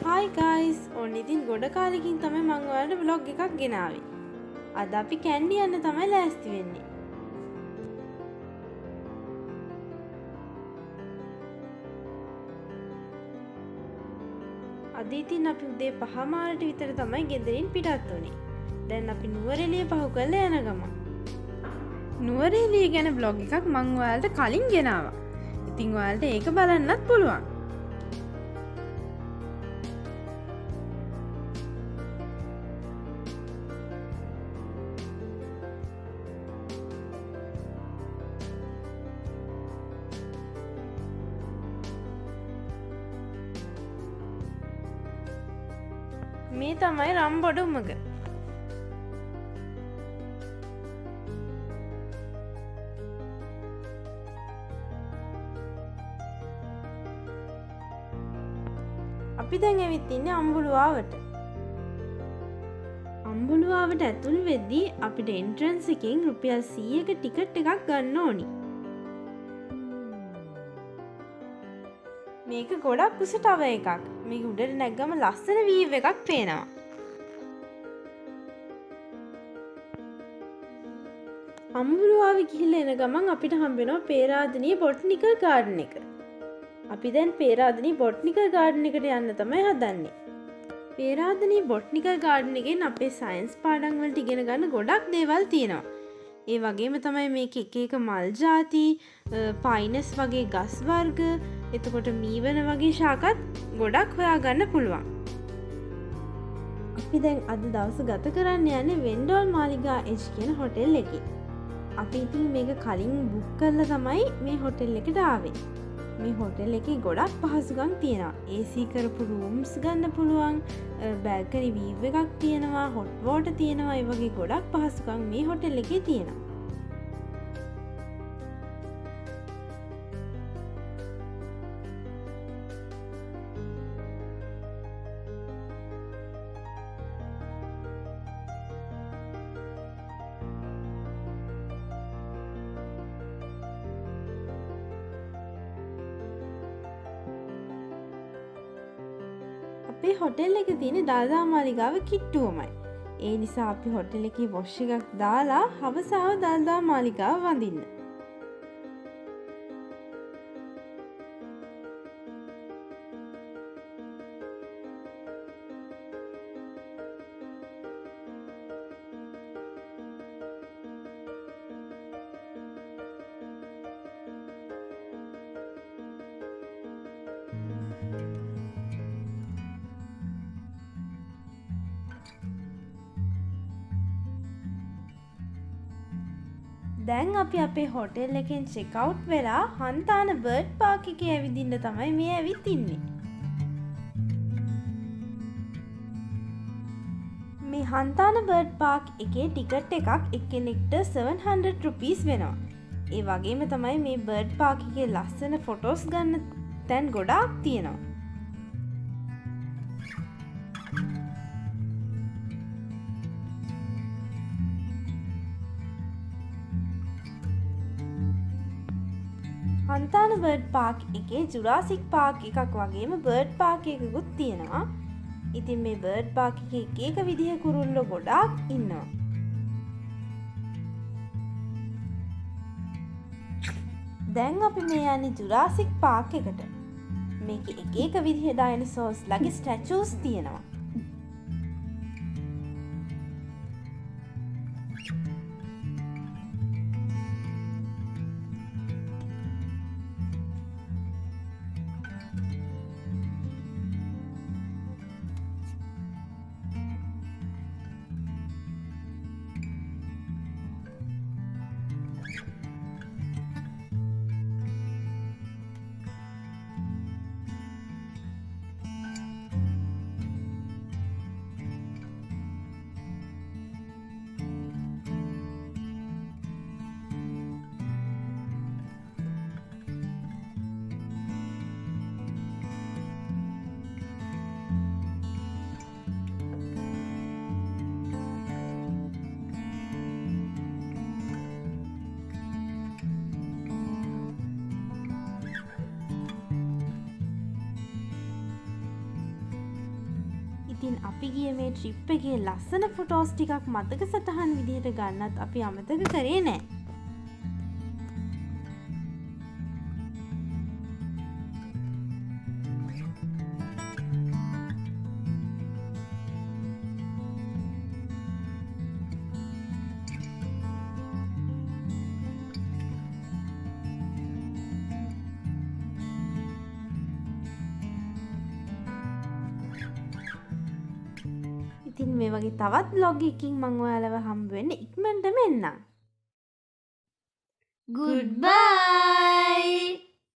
Hi guys! ඔන්න ඉතින් ගොඩ කාලෙකින් තමයි මං ඔයාලට vlog එකක් ගෙනාවේ. අද අපි කැන්ඩි යන්න තමයි ලෑස්ති වෙන්නේ. අද ඉතින් අපි උදේ 5 මාරට විතර තමයි ගෙදරින් පිටත් වුණේ. දැන් අපි නුවරඑළිය පහු කරලා යන ගමන්. නුවරඑළිය ගැන vlog එකක් මං ඔයාලට කලින් ගෙනාවා. ඉතින් ඔයාලට ඒක බලන්නත් පුළුවන්. මේ තමයි රම්බොඩ උමග. අපි දැන් ඇවිත් ඉන්නේ අම්බුලුවාවට. අම්බුලුවාවට ඇතුල් වෙද්දී අපිට එන්ට්‍රන්ස් එකෙන් රුපියල් 100ක ටිකට් එකක් ගන්න ඕනි. මේක ගොඩක් උස ටව එකක්. මේක උඩට නැග්ගම ලස්සන වීව් එකක් පේනවා. අම්බුලුවාවේ ගිහිල්ලා එන ගමන් අපිට හම්බ වෙනවා පේරාදෙණිය බොටනිකල් ගාඩන් එක. අපි දැන් පේරාදෙණිය බොටනිකල් ගාඩන් එකට යන්න තමයි හදන්නේ. පේරාදෙණිය බොටනිකල් ගාඩන් එකෙන් අපේ සයන්ස් පාඩම් වලට ඉගෙන ගන්න ගොඩක් දේවල් තියෙනවා. ඒ වගේම තමයි මේක එක එක මල් ಜಾති, පයිනස් වගේ ගස් වර්ග, එතකොට මීවන වගේ ශාකත් ගොඩක් හොයාගන්න පුළුවන්. අපි දැන් අද දවස ගත කරන්න යන්නේ වෙන්ඩෝල් මාලිගා එච් කියන හොටෙල් එකේ. අපි ඉතින් මේක කලින් බුක් කරලා තමයි මේ හොටෙල් එකට ආවේ. මේ හොටෙල් එකේ ගොඩක් පහසුකම් තියෙනවා. AC කරපු රූම්ස් ගන්න පුළුවන්, බැල්කනි වීව් එකක් තියෙනවා, හොට් වෝටර් තියෙනවා. ඒ වගේ ගොඩක් පහසුකම් මේ හොටෙල් එකේ තියෙනවා. අපේ හොටෙල් එක තියෙන දළදා මාලිගාව කිට්ටුවමයි. ඒ නිසා අපි හොටෙල් එකේ වොෂ් එකක් දාලා හවසාව දළදා මාලිගාව වඳින්න. දැන් අපි අපේ හොටෙල් එකෙන් චෙක් අවුට් වෙලා හන්තාන බර්ඩ් පාක් එකේ ඇවිදින්න තමයි මේ ඇවිත් ඉන්නේ. මේ හන්තාන බර්ඩ් පාක් එකේ ටිකට් එකක් එක්කෙනෙක්ට 700 රුපීස් වෙනවා. ඒ වගේම තමයි මේ බර්ඩ් පාක් එකේ ලස්සන ෆොටෝස් ගන්න තැන් ගොඩාක් තියෙනවා. හන්තාන බර්ඩ් පාක් එකේ ජුරාසික් පාක් එකක් වගේම බර්ඩ් පාක් එකකුත් තියෙනවා. ඉතින් මේ බර්ඩ් පාක් එකේ එක එක විදිහේ කුරුල්ලෝ ගොඩාක් ඉන්නවා. දැන් අපි මේ යන්නේ ජුරාසික් පාක් එකට. මේකේ එක එක විදිහේ ඩයිනසෝර්ස් ලගේ ස්ටැචුස් තියෙනවා. ඉතින් අපි ගිය මේ ට්‍රිප් එකේ ලස්සන ෆොටෝස් ටිකක් මතක සටහන් විදිහට ගන්නත් අපි අමතක කරේ නෑ. ඉතින් මේ වගේ තවත් බ්ලොග් එකකින් මම ඔයාලව හම්බ වෙන්න ඉක්මනටම එන්නම්. Goodbye.